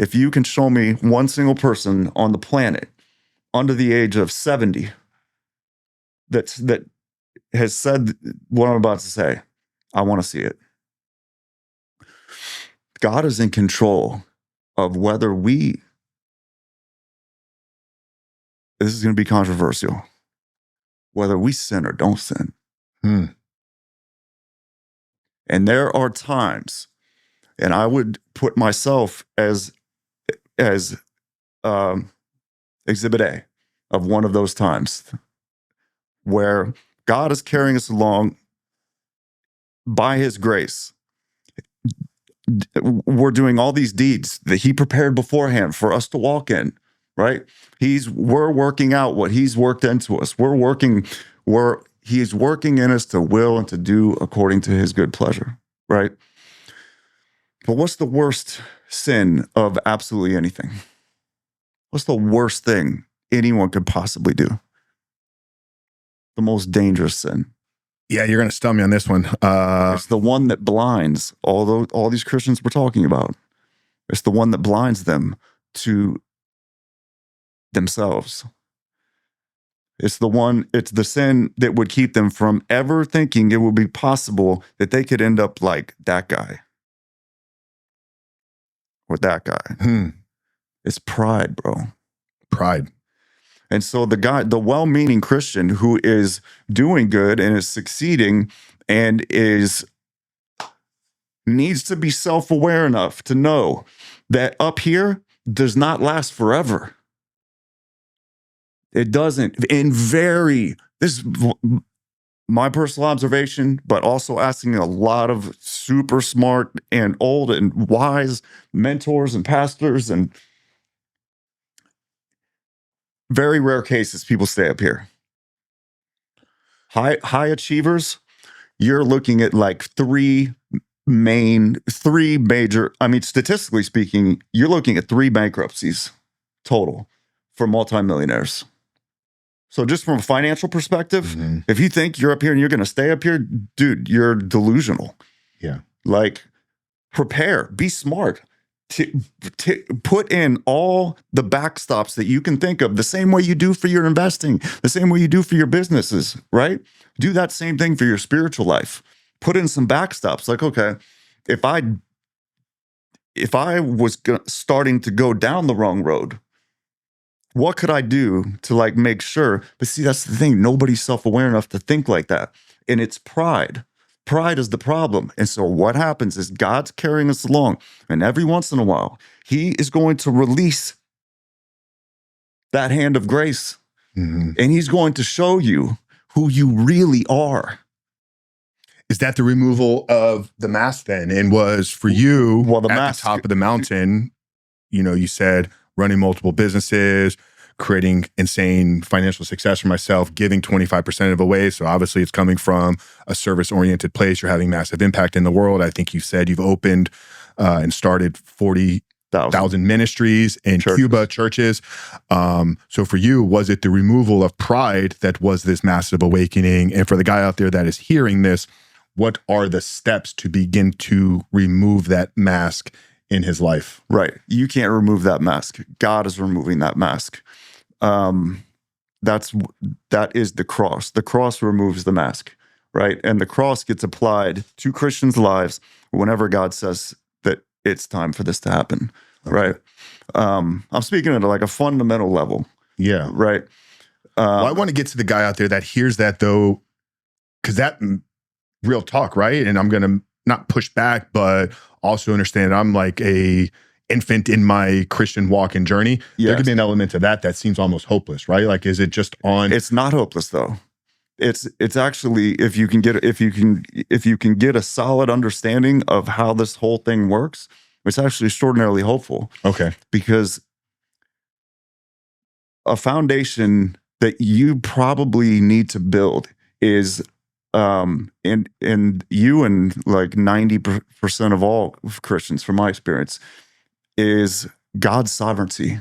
If you can show me one single person on the planet under the age of 70 that has said what I'm about to say, I want to see it. God is in control of whether this is going to be controversial, whether we sin or don't sin. And there are times, and I would put myself as exhibit A of one of those times, where God is carrying us along by his grace. We're doing all these deeds that he prepared beforehand for us to walk in, right? We're working out what he's worked into us. He's working in us to will and to do according to his good pleasure, right? But what's the worst sin of absolutely anything? What's the worst thing anyone could possibly do? The most dangerous sin. Yeah, you're going to stun me on this one. It's the one that blinds all these Christians we're talking about. It's the one that blinds them to themselves. It's the sin that would keep them from ever thinking it would be possible that they could end up like that guy or that guy. It's pride, bro. Pride. And so the well-meaning Christian who is doing good and is succeeding and needs to be self-aware enough to know that up here does not last forever. It doesn't. This is my personal observation, but also asking a lot of super smart and old and wise mentors and pastors, and very rare cases people stay up here. High achievers, you're looking at like three major, I mean, statistically speaking, you're looking at 3 bankruptcies total for multimillionaires. So just from a financial perspective, if you think you're up here and you're going to stay up here, dude, you're delusional. Yeah. Like, prepare, be smart. Put in all the backstops that you can think of, the same way you do for your investing, the same way you do for your businesses, right? Do that same thing for your spiritual life. Put in some backstops. Like, okay, if I was starting to go down the wrong road, what could I do to like make sure? But see, that's the thing. Nobody's self-aware enough to think like that. And it's pride. Pride is the problem. And so what happens is God's carrying us along. And every once in a while, he is going to release that hand of grace. And he's going to show you who you really are. Is that the removal of the mask then? And was for you at the top of the mountain, you said running multiple businesses, creating insane financial success for myself, giving 25% of away. So obviously it's coming from a service-oriented place. You're having massive impact in the world. I think you said you've opened and started 40,000 ministries in Cuba, churches. So for you, was it the removal of pride that was this massive awakening? And for the guy out there that is hearing this, what are the steps to begin to remove that mask in his life? Right. You can't remove that mask. God is removing that mask. That is the cross. The cross removes the mask, right? And the cross gets applied to Christians' lives whenever God says that it's time for this to happen, right? I'm speaking at like a fundamental level. Yeah. Right. Well, I want to get to the guy out there that hears that though, because that real talk, right? And I'm going to not push back, but also understand I'm like a infant in my Christian walk and journey. Yes. There could be an element of that seems almost hopeless, right? Like, is it just on? It's not hopeless though. It's actually, if you can get a solid understanding of how this whole thing works, it's actually extraordinarily hopeful. Okay. Because a foundation that you probably need to build is and you and like 90% of all Christians, from my experience, is God's sovereignty.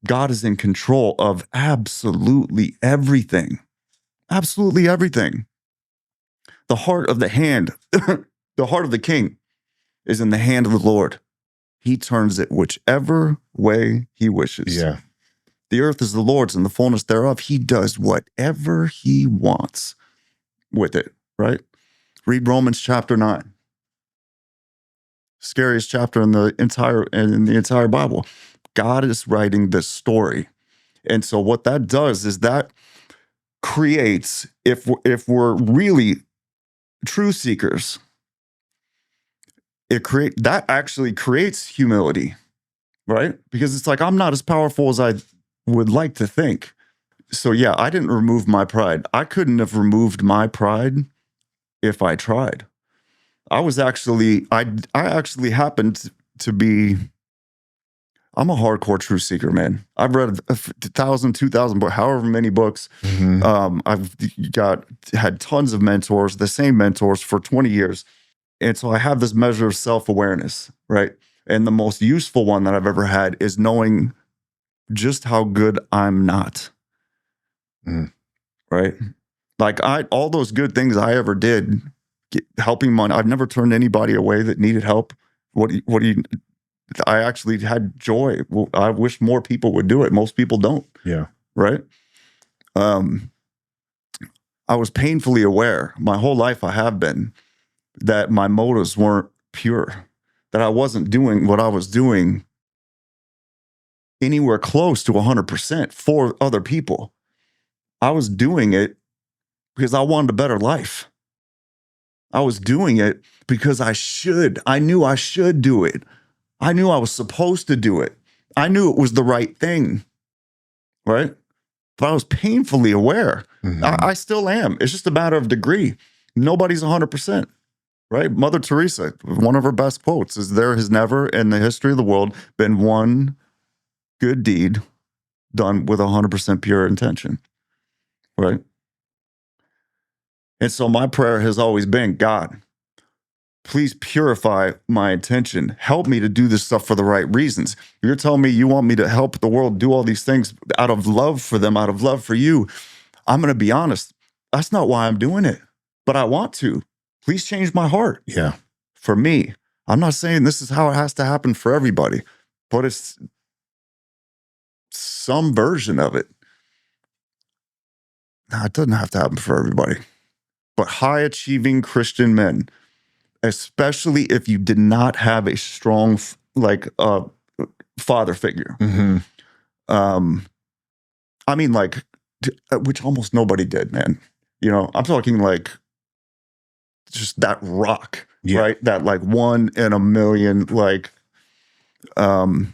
God is in control of absolutely everything. Absolutely everything. The heart of the king is in the hand of the Lord. He turns it whichever way he wishes. Yeah. The earth is the Lord's and the fullness thereof. He does whatever he wants with it, right? Read Romans chapter 9. Scariest chapter in the entire Bible. God is writing this story. And so what that does is that creates, if we're really true seekers, that actually creates humility, right? Because it's like, I'm not as powerful as I would like to think. So yeah, I didn't remove my pride. I couldn't have removed my pride if I tried. I actually happened to be, I'm a hardcore truth seeker, man. I've read 1,000, 2,000, but however many books. I've had tons of mentors, the same mentors for 20 years. And so I have this measure of self-awareness, right? And the most useful one that I've ever had is knowing just how good I'm not, right? Like all those good things I ever did, helping money. I've never turned anybody away that needed help. I actually had joy. Well, I wish more people would do it. Most people don't. Yeah. Right. I was painfully aware my whole life. I have been that my motives weren't pure, that I wasn't doing what I was doing anywhere close to 100% for other people. I was doing it because I wanted a better life. I was doing it because I knew I should do it. I knew I was supposed to do it. I knew it was the right thing, right? But I was painfully aware. I still am. It's just a matter of degree. Nobody's 100%, right? Mother Teresa, one of her best quotes is, there has never in the history of the world been one good deed done with 100% pure intention, right? And so my prayer has always been, God, please purify my intention. Help me to do this stuff for the right reasons. You're telling me you want me to help the world do all these things out of love for them, out of love for you. I'm going to be honest. That's not why I'm doing it, but I want to. Please change my heart. Yeah. For me. I'm not saying this is how it has to happen for everybody, but it's some version of it. No, it doesn't have to happen for everybody. But high achieving Christian men, especially if you did not have a strong father figure. I mean, like, which almost nobody did, man. You know, I'm talking like just that rock, right? That like 1 in a million, like, how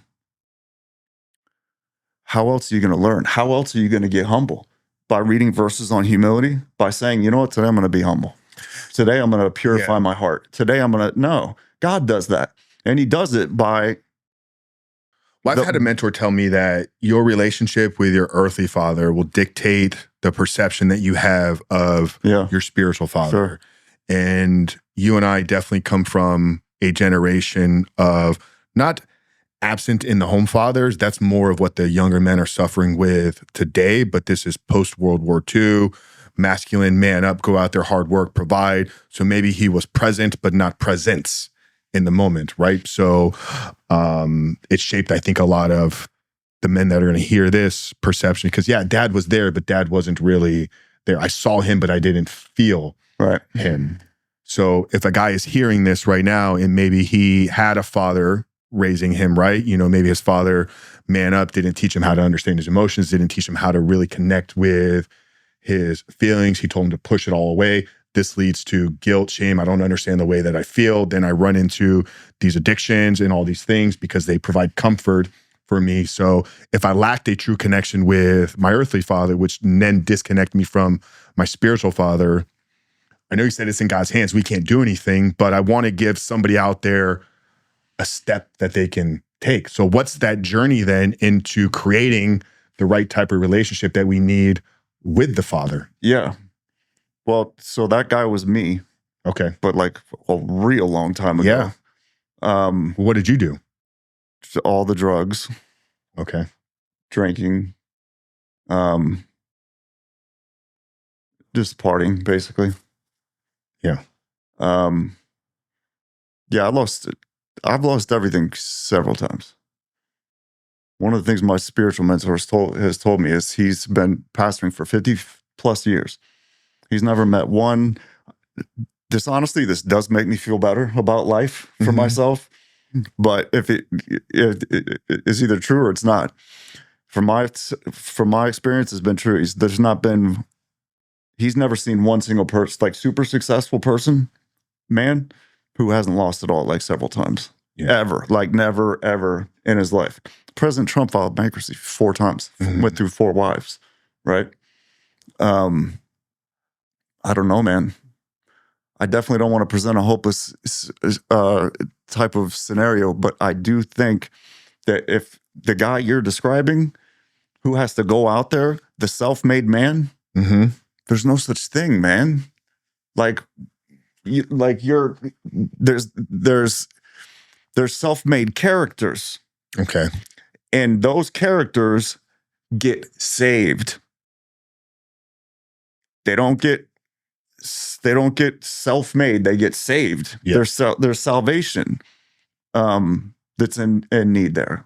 else are you going to learn? How else are you going to get humble? By reading verses on humility, by saying, you know what, today I'm going to be humble. Today I'm going to purify my heart. Today I'm going to, no, God does that. And he does it by. Well, I've had a mentor tell me that your relationship with your earthly father will dictate the perception that you have of your spiritual father. Sure. And you and I definitely come from a generation of not absent in the home fathers. That's more of what the younger men are suffering with today. But this is post-World War II, masculine, man up, go out there, hard work, provide. So maybe he was present, but not presence in the moment, right? So it shaped, I think, a lot of the men that are going to hear this perception. Because dad was there, but dad wasn't really there. I saw him, but I didn't feel him. So if a guy is hearing this right now and maybe he had a father raising him, right? You know, maybe his father, man up, didn't teach him how to understand his emotions, didn't teach him how to really connect with his feelings. He told him to push it all away. This leads to guilt, shame. I don't understand the way that I feel. Then I run into these addictions and all these things because they provide comfort for me. So if I lacked a true connection with my earthly father, which then disconnect me from my spiritual father, I know you said it's in God's hands. We can't do anything, but I want to give somebody out there a step that they can take. So what's that journey then into creating the right type of relationship that we need with the Father? Yeah. Well, so that guy was me. Okay. But like a real long time ago. Yeah. What did you do? All the drugs. Okay. Drinking. Just partying, basically. Yeah. Yeah, I lost I've lost everything several times. One of the things my spiritual mentor has told me is he's been pastoring for 50 plus years. He's never met one. Honestly, this does make me feel better about life for myself. But if it is either true or it's not, from my experience, has been true. He's never seen one single person, like super successful man, who hasn't lost it all like several times. Yeah. Ever, like never, ever in his life. President Trump filed bankruptcy 4 times, went through 4 wives, right? I don't know, man. I definitely don't want to present a hopeless type of scenario, but I do think that if the guy you're describing who has to go out there, the self-made man, there's no such thing, man. There's self-made characters. Okay. And those characters get saved. They don't get self-made, they get saved. Yep. There's salvation that's in need there.